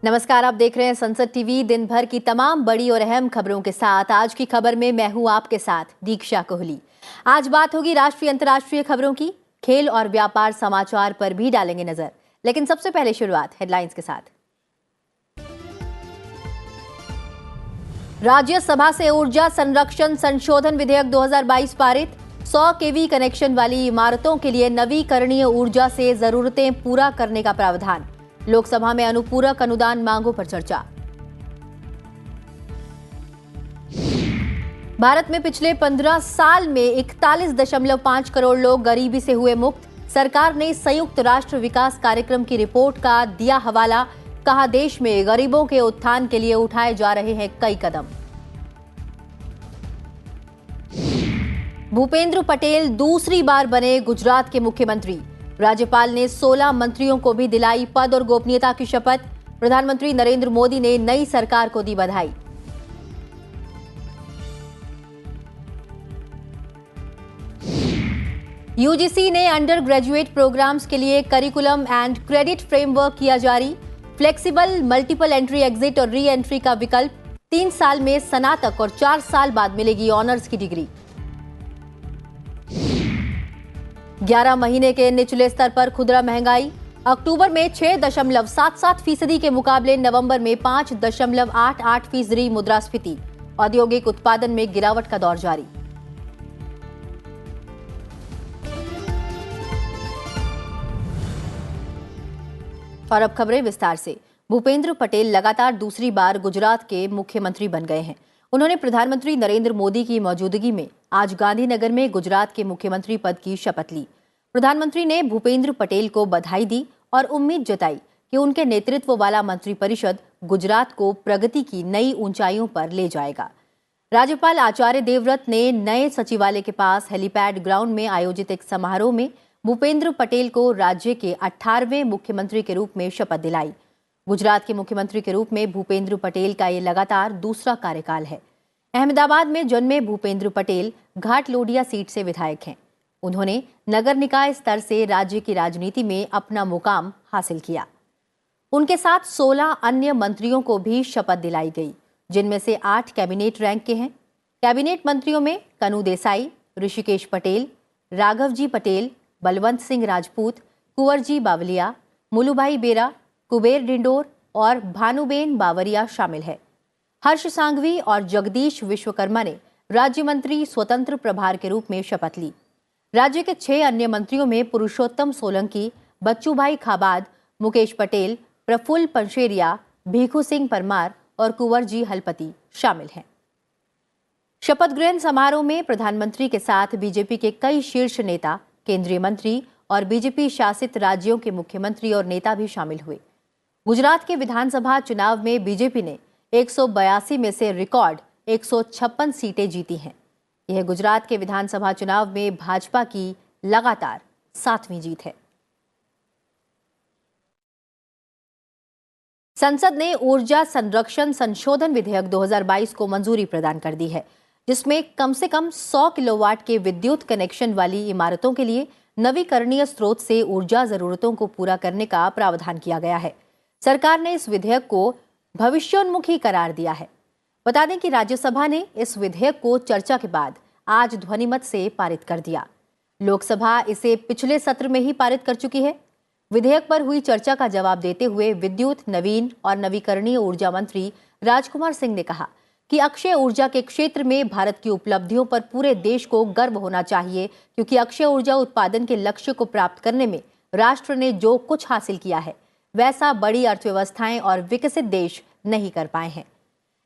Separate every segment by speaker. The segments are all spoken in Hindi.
Speaker 1: नमस्कार, आप देख रहे हैं संसद टीवी। दिन भर की तमाम बड़ी और अहम खबरों के साथ आज की खबर में मैं हूं आपके साथ दीक्षा कोहली। आज बात होगी राष्ट्रीय अंतर्राष्ट्रीय खबरों की, खेल और व्यापार समाचार पर भी डालेंगे नजर। लेकिन सबसे पहले शुरुआत हेडलाइंस के साथ। राज्यसभा से ऊर्जा संरक्षण संशोधन विधेयक 2022 पारित। 100 केवी कनेक्शन वाली इमारतों के लिए नवीकरणीय ऊर्जा से जरूरतें पूरा करने का प्रावधान। लोकसभा में अनुपूरक अनुदान मांगों पर चर्चा। भारत में पिछले 15 साल में 41.5 करोड़ लोग गरीबी से हुए मुक्त। सरकार ने संयुक्त राष्ट्र विकास कार्यक्रम की रिपोर्ट का दिया हवाला। कहा, देश में गरीबों के उत्थान के लिए उठाए जा रहे हैं कई कदम। भूपेंद्र पटेल दूसरी बार बने गुजरात के मुख्यमंत्री। राज्यपाल ने 16 मंत्रियों को भी दिलाई पद और गोपनीयता की शपथ। प्रधानमंत्री नरेंद्र मोदी ने नई सरकार को दी बधाई। यूजीसी ने अंडर ग्रेजुएट प्रोग्राम्स के लिए करिकुलम एंड क्रेडिट फ्रेमवर्क किया जारी। फ्लेक्सिबल मल्टीपल एंट्री एग्जिट और री एंट्री का विकल्प। 3 साल में स्नातक और 4 साल बाद मिलेगी ऑनर्स की डिग्री। 11 महीने के निचले स्तर पर खुदरा महंगाई। अक्टूबर में 6.77% के मुकाबले नवंबर में 5.88% मुद्रास्फीति। औद्योगिक उत्पादन में गिरावट का दौर जारी। और अब खबरें विस्तार से। भूपेंद्र पटेल लगातार दूसरी बार गुजरात के मुख्यमंत्री बन गए हैं। उन्होंने प्रधानमंत्री नरेंद्र मोदी की मौजूदगी में आज गांधीनगर में गुजरात के मुख्यमंत्री पद की शपथ ली। प्रधानमंत्री ने भूपेंद्र पटेल को बधाई दी और उम्मीद जताई कि उनके नेतृत्व वाला मंत्रिपरिषद गुजरात को प्रगति की नई ऊंचाइयों पर ले जाएगा। राज्यपाल आचार्य देवव्रत ने नए सचिवालय के पास हेलीपैड ग्राउंड में आयोजित एक समारोह में भूपेंद्र पटेल को राज्य के 18वें मुख्यमंत्री के रूप में शपथ दिलाई। गुजरात के मुख्यमंत्री के रूप में भूपेंद्र पटेल का ये लगातार दूसरा कार्यकाल है। अहमदाबाद में जन्मे भूपेंद्र पटेल घाटलोडिया सीट से विधायक हैं। उन्होंने नगर निकाय स्तर से राज्य की राजनीति में अपना मुकाम हासिल किया। उनके साथ 16 अन्य मंत्रियों को भी शपथ दिलाई गई, जिनमें से 8 कैबिनेट रैंक के हैं। कैबिनेट मंत्रियों में कनू देसाई, ऋषिकेश पटेल, राघवजी पटेल, बलवंत सिंह राजपूत, कुंवरजी बावलिया, मुलुभाई बेरा, कुबेर डिंडोर और भानुबेन बावरिया शामिल है। हर्ष सांघवी और जगदीश विश्वकर्मा ने राज्य मंत्री स्वतंत्र प्रभार के रूप में शपथ ली। राज्य के 6 अन्य मंत्रियों में पुरुषोत्तम सोलंकी, बच्चूभाई खाबाद, मुकेश पटेल, प्रफुल्ल पंशेरिया, भीखू सिंह परमार और कुंवरजी हलपति शामिल हैं। शपथ ग्रहण समारोह में प्रधानमंत्री के साथ बीजेपी के कई शीर्ष नेता, केंद्रीय मंत्री और बीजेपी शासित राज्यों के मुख्यमंत्री और नेता भी शामिल हुए। गुजरात के विधानसभा चुनाव में बीजेपी ने 182 में से रिकॉर्ड 156 सीटें जीती हैं। यह गुजरात के विधानसभा चुनाव में भाजपा की लगातार 7वीं जीत है। संसद ने ऊर्जा संरक्षण संशोधन विधेयक 2022 को मंजूरी प्रदान कर दी है, जिसमें कम से कम 100 किलोवाट के विद्युत कनेक्शन वाली इमारतों के लिए नवीकरणीय स्रोत से ऊर्जा जरूरतों को पूरा करने का प्रावधान किया गया है। सरकार ने इस विधेयक को भविष्योन्मुखी करार दिया है। बता दें कि राज्यसभा ने इस विधेयक को चर्चा के बाद आज ध्वनिमत से पारित कर दिया। लोकसभा इसे पिछले सत्र में ही पारित कर चुकी है। विधेयक पर हुई चर्चा का जवाब देते हुए विद्युत, नवीन और नवीकरणीय ऊर्जा मंत्री राजकुमार सिंह ने कहा कि अक्षय ऊर्जा के क्षेत्र में भारत की उपलब्धियों पर पूरे देश को गर्व होना चाहिए, क्योंकि अक्षय ऊर्जा उत्पादन के लक्ष्य को प्राप्त करने में राष्ट्र ने जो कुछ हासिल किया है, वैसा बड़ी अर्थव्यवस्थाएं और विकसित देश नहीं कर पाए हैं।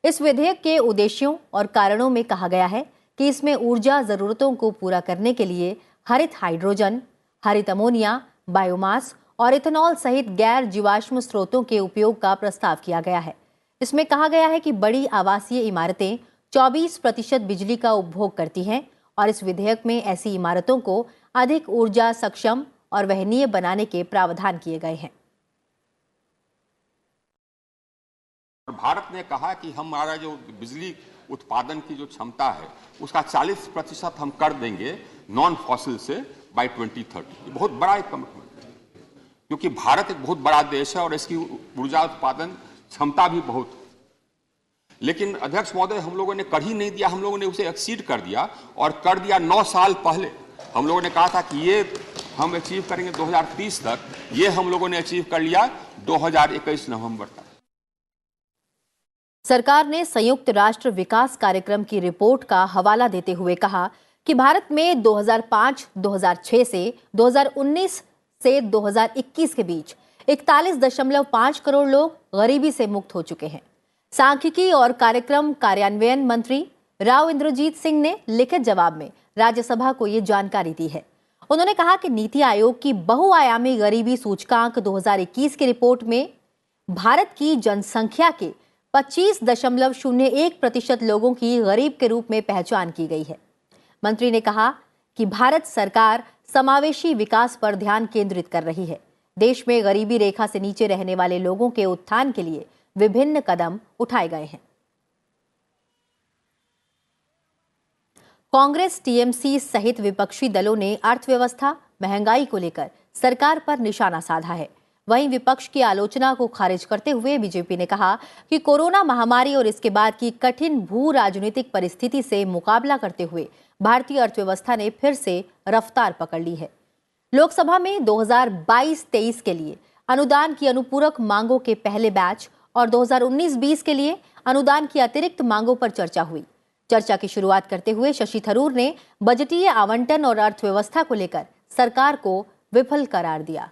Speaker 1: इस विधेयक के उद्देश्यों और कारणों में कहा गया है कि इसमें ऊर्जा जरूरतों को पूरा करने के लिए हरित हाइड्रोजन, हरित अमोनिया, बायोमास और इथेनॉल सहित गैर जीवाश्म स्रोतों के उपयोग का प्रस्ताव किया गया है। इसमें कहा गया है कि बड़ी आवासीय इमारतें 24% बिजली का उपभोग करती हैं और इस विधेयक में ऐसी इमारतों को अधिक ऊर्जा सक्षम और वहनीय बनाने के प्रावधान किए गए हैं।
Speaker 2: भारत ने कहा कि हमारा जो बिजली उत्पादन की जो क्षमता है उसका 40% हम कर देंगे नॉन फॉसिल से बाय 2030। ये बहुत बड़ा एक कमिटमेंट है, क्योंकि भारत एक बहुत बड़ा देश है और इसकी ऊर्जा उत्पादन क्षमता भी बहुत, लेकिन अध्यक्ष महोदय हम लोगों ने कर ही नहीं दिया, हम लोगों ने उसे एक्सीड कर दिया और कर दिया 9 साल पहले। हम लोगों ने कहा था कि ये हम अचीव करेंगे 2030 तक, ये हम लोगों ने अचीव कर लिया 2021 नवंबर तक।
Speaker 1: सरकार ने संयुक्त राष्ट्र विकास कार्यक्रम की रिपोर्ट का हवाला देते हुए कहा कि भारत में 2005-2006 से 2019 से 2021 के बीच 41.5 करोड़ लोग गरीबी से मुक्त हो चुके हैं। सांख्यिकी और कार्यक्रम कार्यान्वयन मंत्री राव इंद्रजीत सिंह ने लिखित जवाब में राज्यसभा को ये जानकारी दी है। उन्होंने कहा कि नीति आयोग की बहुआयामी गरीबी सूचकांक 2021 की रिपोर्ट में भारत की जनसंख्या के 25.01% लोगों की गरीब के रूप में पहचान की गई है। मंत्री ने कहा कि भारत सरकार समावेशी विकास पर ध्यान केंद्रित कर रही है। देश में गरीबी रेखा से नीचे रहने वाले लोगों के उत्थान के लिए विभिन्न कदम उठाए गए हैं। कांग्रेस, टीएमसी सहित विपक्षी दलों ने अर्थव्यवस्था, महंगाई को लेकर सरकार पर निशाना साधा है। वहीं विपक्ष की आलोचना को खारिज करते हुए बीजेपी ने कहा कि कोरोना महामारी और इसके बाद की कठिन भू राजनीतिक परिस्थिति से मुकाबला करते हुए भारतीय अर्थव्यवस्था ने फिर से रफ्तार पकड़ ली है। लोकसभा में 2022-23 के लिए अनुदान की अनुपूरक मांगों के पहले बैच और 2019-20 के लिए अनुदान की अतिरिक्त मांगों पर चर्चा हुई। चर्चा की शुरुआत करते हुए शशि थरूर ने बजटीय आवंटन और अर्थव्यवस्था को लेकर सरकार को विफल करार दिया।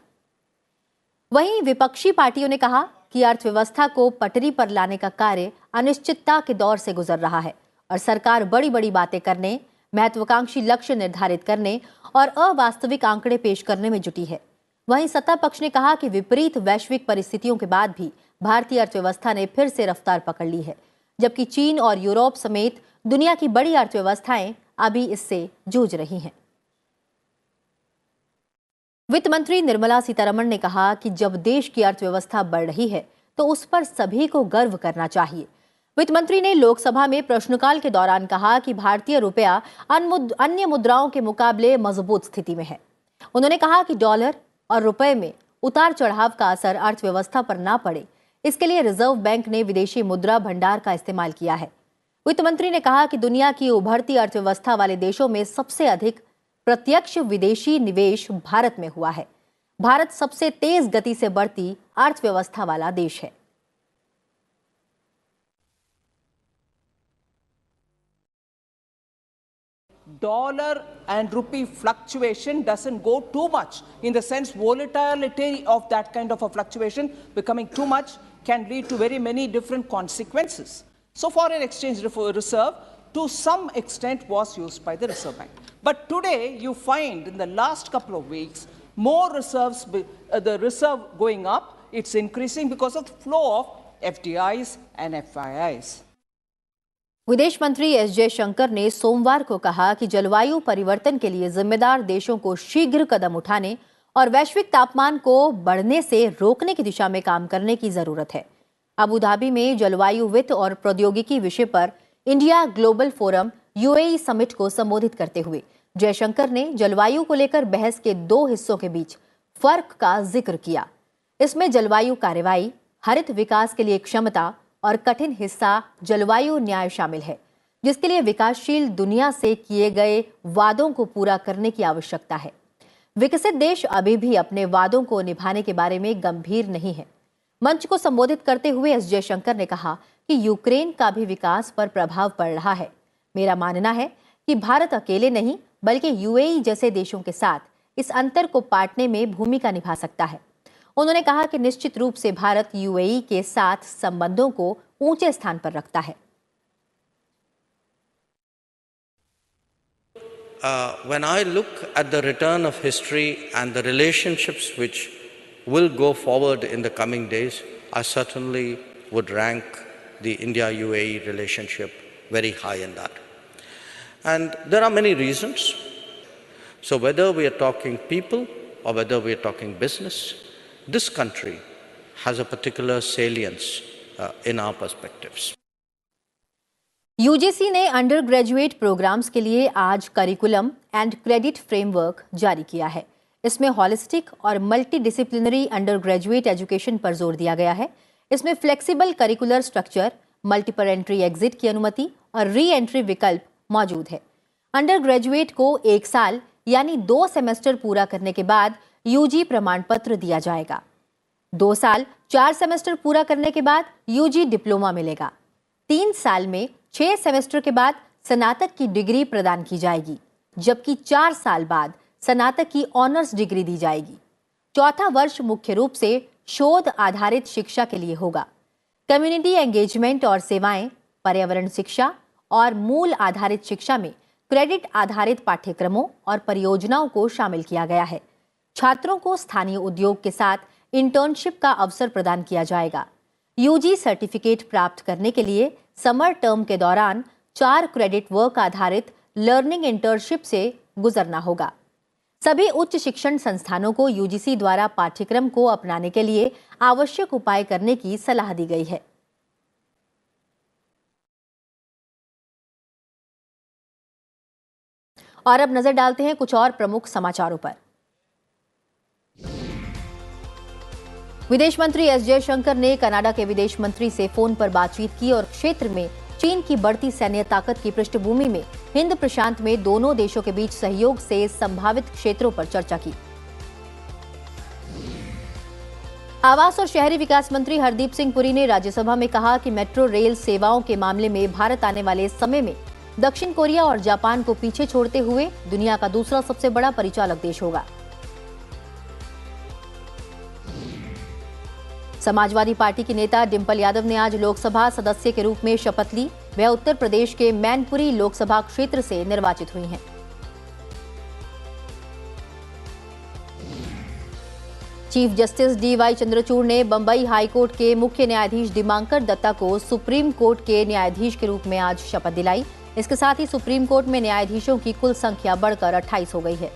Speaker 1: वहीं विपक्षी पार्टियों ने कहा कि अर्थव्यवस्था को पटरी पर लाने का कार्य अनिश्चितता के दौर से गुजर रहा है और सरकार बड़ी बड़ी बातें करने, महत्वाकांक्षी लक्ष्य निर्धारित करने और अवास्तविक आंकड़े पेश करने में जुटी है। वहीं सत्ता पक्ष ने कहा कि विपरीत वैश्विक परिस्थितियों के बाद भी भारतीय अर्थव्यवस्था ने फिर से रफ्तार पकड़ ली है, जबकि चीन और यूरोप समेत दुनिया की बड़ी अर्थव्यवस्थाएं अभी इससे जूझ रही हैं। वित्त मंत्री निर्मला सीतारमण ने कहा कि जब देश की अर्थव्यवस्था बढ़ रही है तो उस पर सभी को गर्व करना चाहिए। वित्त मंत्री ने लोकसभा में प्रश्नकाल के दौरान कहा कि भारतीय रुपया अन्य मुद्राओं के मुकाबले मजबूत स्थिति में है। उन्होंने कहा कि डॉलर और रुपए में उतार चढ़ाव का असर अर्थव्यवस्था पर ना पड़े, इसके लिए रिजर्व बैंक ने विदेशी मुद्रा भंडार का इस्तेमाल किया है। वित्त मंत्री ने कहा कि दुनिया की उभरती अर्थव्यवस्था वाले देशों में सबसे अधिक प्रत्यक्ष विदेशी निवेश भारत में हुआ है। भारत सबसे तेज गति से बढ़ती अर्थव्यवस्था वाला देश है।
Speaker 3: Dollar and rupee fluctuation doesn't go too much, in the sense volatility of that kind of a fluctuation becoming too much can lead to very many different consequences. So foreign exchange reserve to some extent was used by the Reserve Bank. But today you find in the last couple of weeks more reserves, the reserve going up, it's increasing because of the flow of FDIs and FIIs.
Speaker 1: विदेश मंत्री एस जयशंकर ने सोमवार को कहा कि जलवायु परिवर्तन के लिए जिम्मेदार देशों को शीघ्र कदम उठाने और वैश्विक तापमान को बढ़ने से रोकने की दिशा में काम करने की जरूरत है। अबू धाबी में जलवायु वित्त और प्रौद्योगिकी विषय पर India global forum UAE summit को संबोधित करते हुए जयशंकर ने जलवायु को लेकर बहस के 2 हिस्सों के बीच फर्क का जिक्र किया। इसमें जलवायु कार्रवाई, हरित विकास के लिए क्षमता और कठिन हिस्सा जलवायु न्याय शामिल है, जिसके लिए विकासशील दुनिया से किए गए वादों को पूरा करने की आवश्यकता है। विकसित देश अभी भी अपने वादों को निभाने के बारे में गंभीर नहीं है। मंच को संबोधित करते हुए एस जयशंकर ने कहा कि यूक्रेन का भी विकास पर प्रभाव पड़ रहा है। मेरा मानना है कि भारत अकेले नहीं बल्कि यूएई जैसे देशों के साथ इस अंतर को पाटने में भूमिका निभा सकता है। उन्होंने कहा कि निश्चित रूप से भारत यूएई के साथ संबंधों को ऊंचे स्थान पर रखता है।
Speaker 4: When I look at the return of history and the relationships which will go forward in the coming days, I certainly would rank the India-UAE relationship very high in that. And there are many reasons. So whether we are talking people or whether we are talking business, this country has a particular salience in our perspectives.
Speaker 1: UGC ने अंडर ग्रेजुएट प्रोग्राम्स के लिए आज करिकुलम एंड क्रेडिट फ्रेमवर्क जारी किया है। इसमें हॉलिस्टिक और multi disciplinary under graduate education पर जोर दिया गया है। इसमें flexible curricular structure, multiple entry exit की अनुमति और री एंट्री विकल्प मौजूद है। अंडर ग्रेजुएट को 1 साल यानी 2 सेमेस्टर पूरा करने के बाद यूजी प्रमाण पत्र दिया जाएगा। 2 साल 4 सेमेस्टर पूरा करने के बाद यूजी डिप्लोमा मिलेगा। 3 साल में 6 सेमेस्टर के बाद स्नातक की डिग्री प्रदान की जाएगी, जबकि 4 साल बाद स्नातक की ऑनर्स डिग्री दी जाएगी। चौथा वर्ष मुख्य रूप से शोध आधारित शिक्षा के लिए होगा। कम्युनिटी एंगेजमेंट और सेवाएं, पर्यावरण शिक्षा और मूल आधारित शिक्षा में क्रेडिट आधारित पाठ्यक्रमों और परियोजनाओं को शामिल किया गया है। छात्रों को स्थानीय उद्योग के साथ इंटर्नशिप का अवसर प्रदान किया जाएगा। यूजी सर्टिफिकेट प्राप्त करने के लिए समर टर्म के दौरान 4 क्रेडिट वर्क आधारित लर्निंग इंटर्नशिप से गुजरना होगा। सभी उच्च शिक्षण संस्थानों को यूजीसी द्वारा पाठ्यक्रम को अपनाने के लिए आवश्यक उपाय करने की सलाह दी गई है। और अब नजर डालते हैं कुछ और प्रमुख समाचारों पर। विदेश मंत्री एस जयशंकर ने कनाडा के विदेश मंत्री से फोन पर बातचीत की और क्षेत्र में चीन की बढ़ती सैन्य ताकत की पृष्ठभूमि में हिंद प्रशांत में दोनों देशों के बीच सहयोग से संभावित क्षेत्रों पर चर्चा की। आवास और शहरी विकास मंत्री हरदीप सिंह पुरी ने राज्यसभा में कहा कि मेट्रो रेल सेवाओं के मामले में भारत आने वाले समय में दक्षिण कोरिया और जापान को पीछे छोड़ते हुए दुनिया का दूसरा सबसे बड़ा परिचालक देश होगा। समाजवादी पार्टी की नेता डिंपल यादव ने आज लोकसभा सदस्य के रूप में शपथ ली। वह उत्तर प्रदेश के मैनपुरी लोकसभा क्षेत्र से निर्वाचित हुई हैं। Chief justice D.Y.. चंद्रचूड़ ने बंबई हाईकोर्ट के मुख्य न्यायाधीश दिमांकर दत्ता को सुप्रीम कोर्ट के न्यायाधीश के रूप में आज शपथ दिलाई। इसके साथ ही सुप्रीम कोर्ट में न्यायाधीशों की कुल संख्या बढ़कर 28 हो गई है।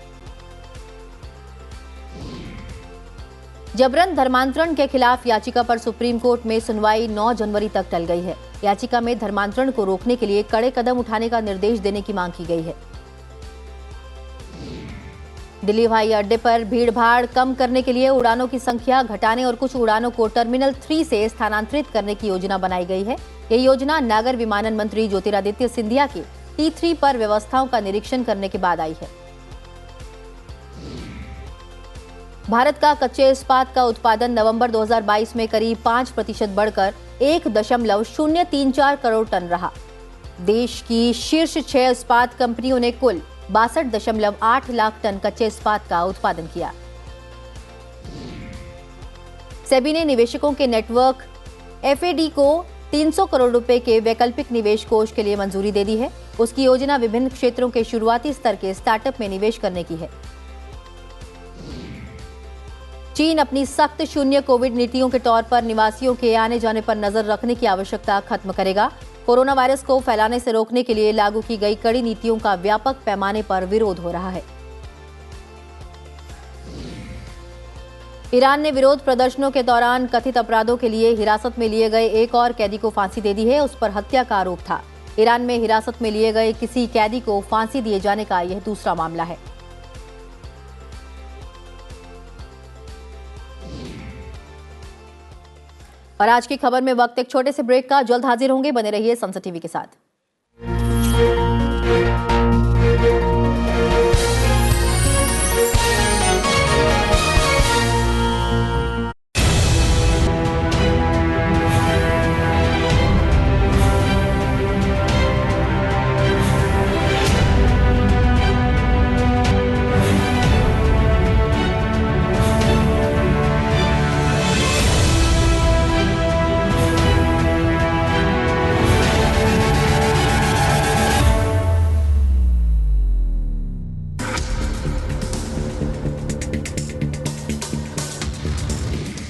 Speaker 1: जबरन धर्मांतरण के खिलाफ याचिका पर सुप्रीम कोर्ट में सुनवाई 9 जनवरी तक टल गई है। याचिका में धर्मांतरण को रोकने के लिए कड़े कदम उठाने का निर्देश देने की मांग की गई है। दिल्ली हवाई अड्डे पर भीड़भाड़ कम करने के लिए उड़ानों की संख्या घटाने और कुछ उड़ानों को टर्मिनल 3 से स्थानांतरित करने की योजना बनाई गई है। यह योजना नागर विमानन मंत्री ज्योतिरादित्य सिंधिया की T3 पर व्यवस्थाओं का निरीक्षण करने के बाद आई है। भारत का कच्चे इस्पात का उत्पादन नवंबर 2022 में करीब 5% बढ़कर 1.034 करोड़ टन रहा। देश की शीर्ष 6 इस्पात कंपनियों ने कुल 62.8 लाख टन कच्चे इस्पात का उत्पादन किया। सेबी ने निवेशकों के नेटवर्क FAD को 300 करोड़ रुपए के वैकल्पिक निवेश कोष के लिए मंजूरी दे दी है। उसकी योजना विभिन्न क्षेत्रों के शुरुआती स्तर के स्टार्टअप में निवेश करने की है। चीन अपनी सख्त शून्य कोविड नीतियों के तौर पर निवासियों के आने जाने पर नजर रखने की आवश्यकता खत्म करेगा। कोरोना वायरस को फैलाने से रोकने के लिए लागू की गई कड़ी नीतियों का व्यापक पैमाने पर विरोध हो रहा है। ईरान ने विरोध प्रदर्शनों के दौरान कथित अपराधों के लिए हिरासत में लिए गए एक और कैदी को फांसी दे दी है। उस पर हत्या का आरोप था। ईरान में हिरासत में लिए गए किसी कैदी को फांसी दिए जाने का यह दूसरा मामला है। और आज की खबर में वक्त एक छोटे से ब्रेक का। जल्द हाजिर होंगे, बने रहिए संसद टीवी के साथ।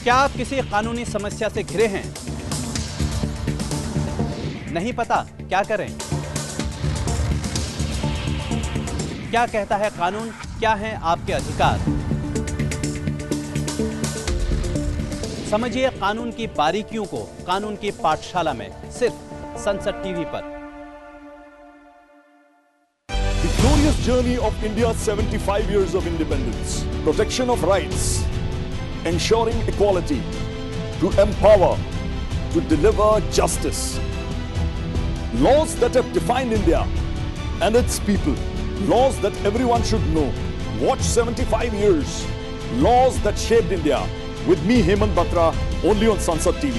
Speaker 5: क्या आप किसी कानूनी समस्या से घिरे हैं? नहीं पता क्या करें? क्या कहता है कानून? क्या हैं आपके अधिकार? समझिए कानून की बारीकियों को कानून की पाठशाला में, सिर्फ संसद टीवी पर।
Speaker 6: The glorious journey of India's 75 years of independence, protection of rights, ensuring equality, to empower, to deliver justice. Laws that have defined India and its people. Laws that everyone should know. Watch 75 years. Laws that shaped India. With me, Hemant Batra, only on Sansad TV.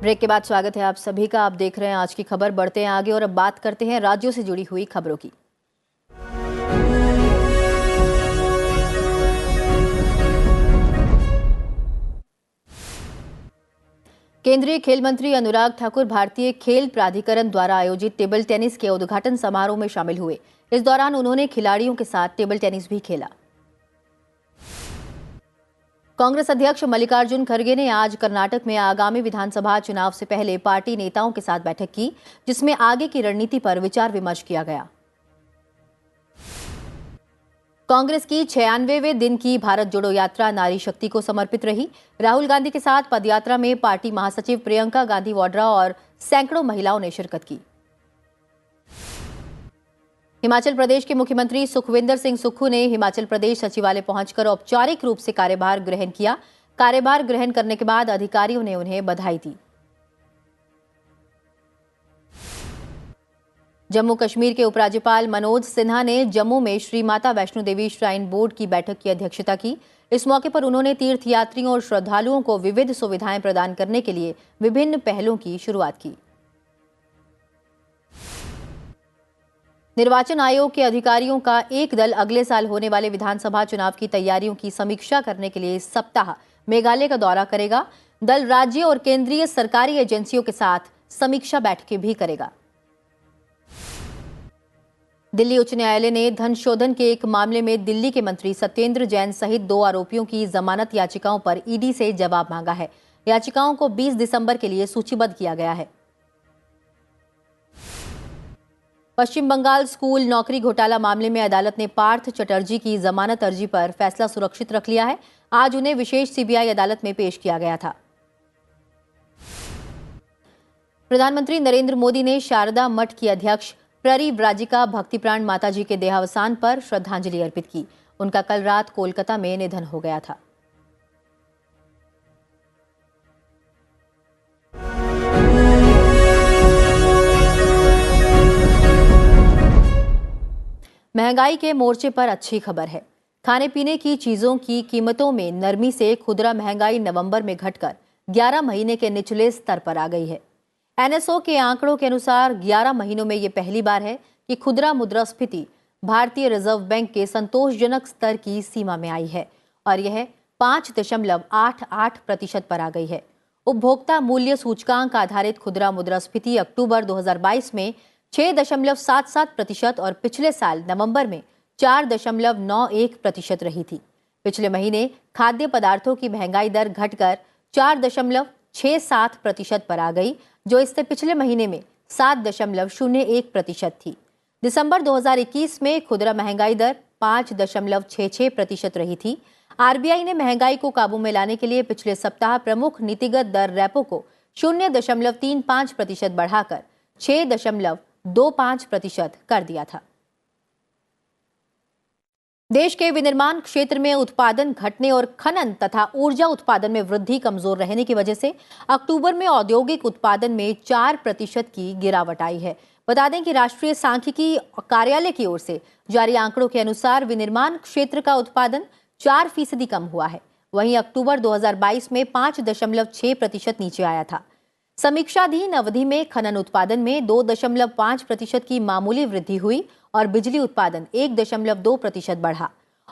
Speaker 1: Break के बाद स्वागत है आप सभी का। आप देख रहे हैं आज की खबर। बढ़ते हैं आगे और अब बात करते हैं राज्यों से जुड़ी हुई खबरों की। केंद्रीय खेल मंत्री अनुराग ठाकुर भारतीय खेल प्राधिकरण द्वारा आयोजित टेबल टेनिस के उद्घाटन समारोह में शामिल हुए। इस दौरान उन्होंने खिलाड़ियों के साथ टेबल टेनिस भी खेला। कांग्रेस अध्यक्ष मल्लिकार्जुन खड़गे ने आज कर्नाटक में आगामी विधानसभा चुनाव से पहले पार्टी नेताओं के साथ बैठक की, जिसमें आगे की रणनीति पर विचार विमर्श किया गया। कांग्रेस की 96वें दिन की भारत जोड़ो यात्रा नारी शक्ति को समर्पित रही। राहुल गांधी के साथ पदयात्रा में पार्टी महासचिव प्रियंका गांधी वाड्रा और सैकड़ों महिलाओं ने शिरकत की। हिमाचल प्रदेश के मुख्यमंत्री सुखविंदर सिंह सुक्खू ने हिमाचल प्रदेश सचिवालय पहुंचकर औपचारिक रूप से कार्यभार ग्रहण किया। कार्यभार ग्रहण करने के बाद अधिकारियों ने उन्हें बधाई दी। जम्मू कश्मीर के उपराज्यपाल मनोज सिन्हा ने जम्मू में श्री माता वैष्णो देवी श्राइन बोर्ड की बैठक की अध्यक्षता की। इस मौके पर उन्होंने तीर्थयात्रियों और श्रद्धालुओं को विविध सुविधाएं प्रदान करने के लिए विभिन्न पहलों की शुरुआत की। निर्वाचन आयोग के अधिकारियों का एक दल अगले साल होने वाले विधानसभा चुनाव की तैयारियों की समीक्षा करने के लिए इस सप्ताह मेघालय का दौरा करेगा। दल राज्य और केंद्रीय सरकारी एजेंसियों के साथ समीक्षा बैठकें भी करेगा। दिल्ली उच्च न्यायालय ने धन शोधन के एक मामले में दिल्ली के मंत्री सत्येंद्र जैन सहित 2 आरोपियों की जमानत याचिकाओं पर ईडी से जवाब मांगा है। याचिकाओं को 20 दिसंबर के लिए सूचीबद्ध किया गया है। पश्चिम बंगाल स्कूल नौकरी घोटाला मामले में अदालत ने पार्थ चटर्जी की जमानत अर्जी पर फैसला सुरक्षित रख लिया है। आज उन्हें विशेष सीबीआई अदालत में पेश किया गया था। प्रधानमंत्री नरेंद्र मोदी ने शारदा मठ की अध्यक्ष परिव्राजिका भक्तिप्राण माताजी के देहावसान पर श्रद्धांजलि अर्पित की। उनका कल रात कोलकाता में निधन हो गया था। महंगाई के मोर्चे पर अच्छी खबर है। खाने पीने की चीजों की कीमतों में नरमी से खुदरा महंगाई नवंबर में घटकर 11 महीने के निचले स्तर पर आ गई है। एनएसओ के आंकड़ों के अनुसार 11 महीनों में ये पहली बार है कि खुदरा मुद्रास्फीति भारतीय रिजर्व बैंक के संतोषजनक स्तर की सीमा में आई है और यह 5.88% पर आ गई है। उपभोक्ता मूल्य सूचकांक आधारित खुदरा मुद्रास्फीति अक्टूबर 2022 में 6.77% और पिछले साल नवंबर में 4.91% रही थी। पिछले महीने खाद्य पदार्थों की महंगाई दर घटकर 4.67% पर आ गई, जो इससे पिछले महीने में 7.01% थी। दिसंबर 2021 में खुदरा महंगाई दर 5.66% रही थी। आरबीआई ने महंगाई को काबू में लाने के लिए पिछले सप्ताह प्रमुख नीतिगत दर रेपो को 0.35% बढ़ाकर 6.25% कर दिया था। देश के विनिर्माण क्षेत्र में उत्पादन घटने और खनन तथा ऊर्जा उत्पादन में वृद्धि कमजोर रहने की वजह से अक्टूबर में औद्योगिक उत्पादन में 4% की गिरावट आई है। बता दें कि राष्ट्रीय सांख्यिकी कार्यालय की ओर से जारी आंकड़ों के अनुसार विनिर्माण क्षेत्र का उत्पादन 4% कम हुआ है। वहीं अक्टूबर 2022 में 5.6% नीचे आया था। समीक्षाधीन अवधि में खनन उत्पादन में 2.5% की मामूली वृद्धि हुई और बिजली उत्पादन 1.2% बढ़ा।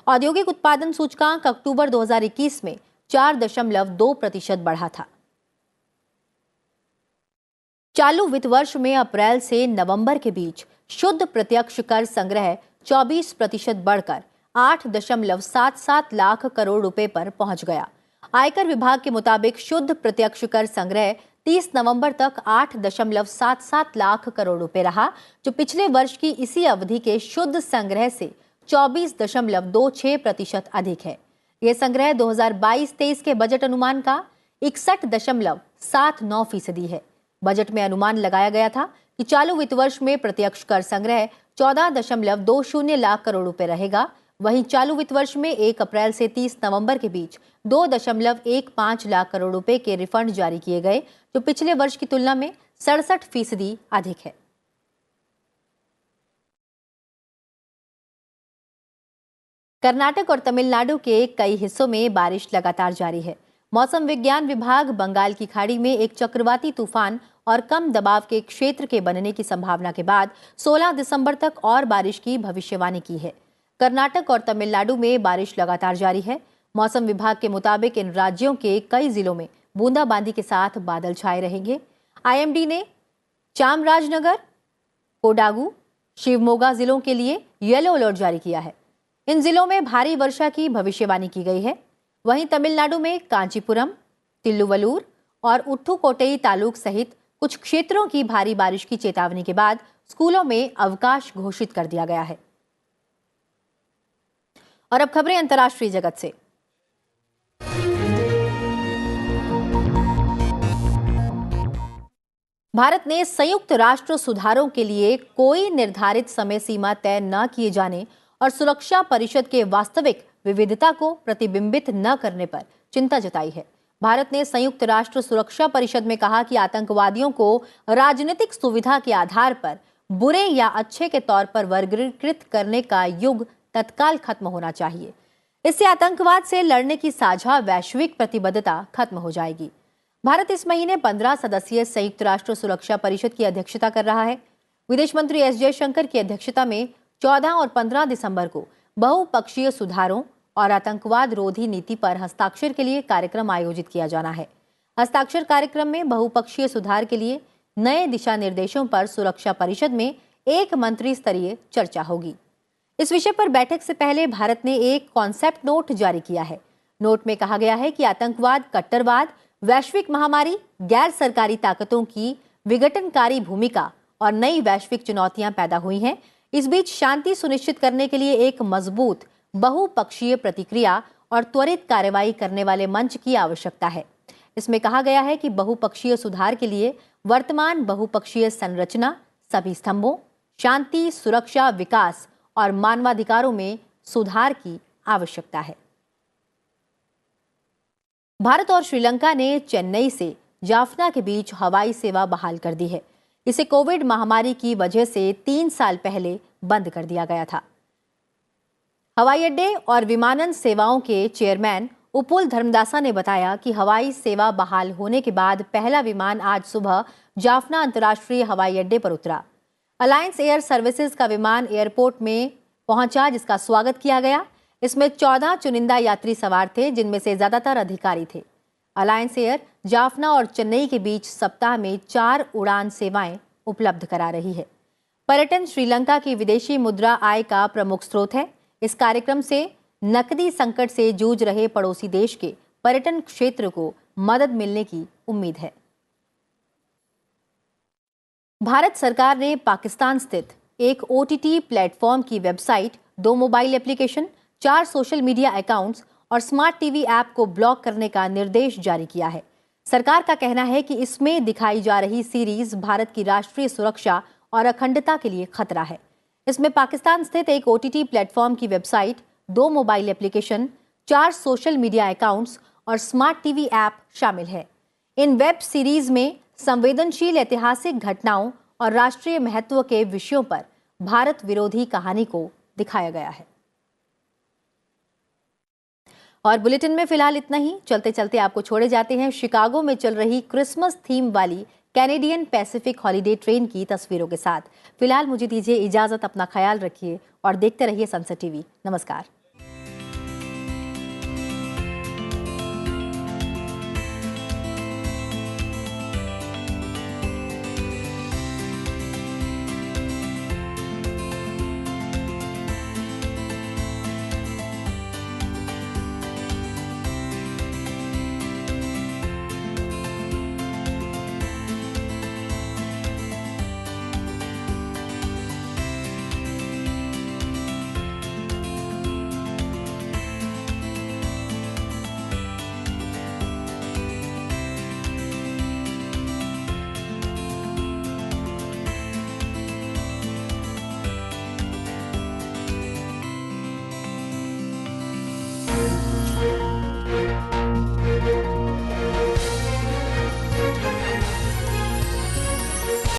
Speaker 1: औद्योगिक उत्पादन सूचकांक अक्टूबर 2021 में 4.2% बढ़ा था। चालू वित्त वर्ष में अप्रैल से नवंबर के बीच शुद्ध प्रत्यक्ष कर संग्रह 24% बढ़कर 8.77 लाख करोड़ रुपए पर पहुंच गया। आयकर विभाग के मुताबिक शुद्ध प्रत्यक्ष कर संग्रह 30 नवंबर तक 8.77 लाख करोड़ रुपए रहा, जो पिछले वर्ष की इसी अवधि के शुद्ध संग्रह से 24.26% अधिक है। यह संग्रह 2022-23 के बजट अनुमान का 61.79% है। बजट में अनुमान लगाया गया था कि चालू वित्त वर्ष में प्रत्यक्ष कर संग्रह 14.20 लाख करोड़ रुपए रहेगा। वहीं चालू वित्त वर्ष में 1 अप्रैल से 30 नवंबर के बीच 2.15 लाख करोड़ रुपए के रिफंड जारी किए गए, जो पिछले वर्ष की तुलना में 67% अधिक है। कर्नाटक और तमिलनाडु के कई हिस्सों में बारिश लगातार जारी है। मौसम विज्ञान विभाग बंगाल की खाड़ी में एक चक्रवाती तूफान और कम दबाव के क्षेत्र के बनने की संभावना के बाद 16 दिसंबर तक और बारिश की भविष्यवाणी की है। कर्नाटक और तमिलनाडु में बारिश लगातार जारी है। मौसम विभाग के मुताबिक इन राज्यों के कई जिलों में बूंदाबांदी के साथ बादल छाए रहेंगे। आईएमडी ने चामराजनगर, कोडागू, शिवमोगा जिलों के लिए येलो अलर्ट जारी किया है। इन जिलों में भारी वर्षा की भविष्यवाणी की गई है। वहीं तमिलनाडु में कांचीपुरम, तिल्लुवलूर और उट्टुकोट्टई तालुक सहित कुछ क्षेत्रों की भारी बारिश की चेतावनी के बाद स्कूलों में अवकाश घोषित कर दिया गया है। और अब खबरें अंतर्राष्ट्रीय जगत से। भारत ने संयुक्त राष्ट्र सुधारों के लिए कोई निर्धारित समय सीमा तय न किए जाने और सुरक्षा परिषद के वास्तविक विविधता को प्रतिबिंबित न करने पर चिंता जताई है। भारत ने संयुक्त राष्ट्र सुरक्षा परिषद में कहा कि आतंकवादियों को राजनीतिक सुविधा के आधार पर बुरे या अच्छे के तौर पर वर्गीकृत करने का युग तत्काल खत्म होना चाहिए। इससे आतंकवाद से लड़ने की साझा वैश्विक प्रतिबद्धता खत्म हो जाएगी। भारत इस महीने 15 सदस्यीय संयुक्त राष्ट्र सुरक्षा परिषद की अध्यक्षता कर रहा है। विदेश मंत्री एस जयशंकर की अध्यक्षता में 14 और 15 दिसंबर को बहुपक्षीय सुधारों और आतंकवाद रोधी नीति पर हस्ताक्षर के लिए कार्यक्रम आयोजित किया जाना है। हस्ताक्षर कार्यक्रम में बहुपक्षीय सुधार के लिए नए दिशा निर्देशों पर सुरक्षा परिषद में एक मंत्री स्तरीय चर्चा होगी। इस विषय पर बैठक से पहले भारत ने एक कॉन्सेप्ट नोट जारी किया है। नोट में कहा गया है कि आतंकवाद, कट्टरवाद, वैश्विक महामारी, गैर सरकारी ताकतों की विघटनकारी भूमिका और नई वैश्विक चुनौतियां पैदा हुई हैं। इस बीच शांति सुनिश्चित करने के लिए एक मजबूत बहुपक्षीय प्रतिक्रिया और त्वरित कार्रवाई करने वाले मंच की आवश्यकता है। इसमें कहा गया है कि बहुपक्षीय सुधार के लिए वर्तमान बहुपक्षीय संरचना, सभी स्तंभों, शांति, सुरक्षा, विकास और मानवाधिकारों में सुधार की आवश्यकता है। भारत और श्रीलंका ने चेन्नई से जाफना के बीच हवाई सेवा बहाल कर दी है। इसे कोविड महामारी की वजह से 3 साल पहले बंद कर दिया गया था। हवाई अड्डे और विमानन सेवाओं के चेयरमैन उपुल धर्मदासा ने बताया कि हवाई सेवा बहाल होने के बाद पहला विमान आज सुबह जाफना अंतर्राष्ट्रीय हवाई अड्डे पर उतरा। अलायंस एयर सर्विसेज का विमान एयरपोर्ट में पहुंचा, जिसका स्वागत किया गया। इसमें 14 चुनिंदा यात्री सवार थे, जिनमें से ज्यादातर अधिकारी थे। अलायंस एयर जाफना और चेन्नई के बीच सप्ताह में 4 उड़ान सेवाएं उपलब्ध करा रही है। पर्यटन श्रीलंका की विदेशी मुद्रा आय का प्रमुख स्रोत है। इस कार्यक्रम से नकदी संकट से जूझ रहे पड़ोसी देश के पर्यटन क्षेत्र को मदद मिलने की उम्मीद है। भारत सरकार ने पाकिस्तान स्थित एक OTT प्लेटफॉर्म की website, 2 mobile application, 4 social media accounts और स्मार्ट टीवी ऐप को ब्लॉक करने का निर्देश जारी किया है। सरकार का कहना है कि इसमें दिखाई जा रही सीरीज भारत की राष्ट्रीय सुरक्षा और अखंडता के लिए खतरा है। इसमें पाकिस्तान स्थित एक OTT प्लेटफॉर्म की website, 2 mobile application, 4 social media accounts और स्मार्ट टीवी ऐप शामिल है। इन वेब सीरीज में संवेदनशील ऐतिहासिक घटनाओं और राष्ट्रीय महत्व के विषयों पर भारत विरोधी कहानी को दिखाया गया है। और बुलेटिन में फिलहाल इतना ही। चलते चलते आपको छोड़े जाते हैं शिकागो में चल रही क्रिसमस थीम वाली कैनेडियन पैसिफिक हॉलीडे ट्रेन की तस्वीरों के साथ। फिलहाल मुझे दीजिए इजाजत। अपना ख्याल रखिए और देखते रहिए सनसेट टीवी। नमस्कार।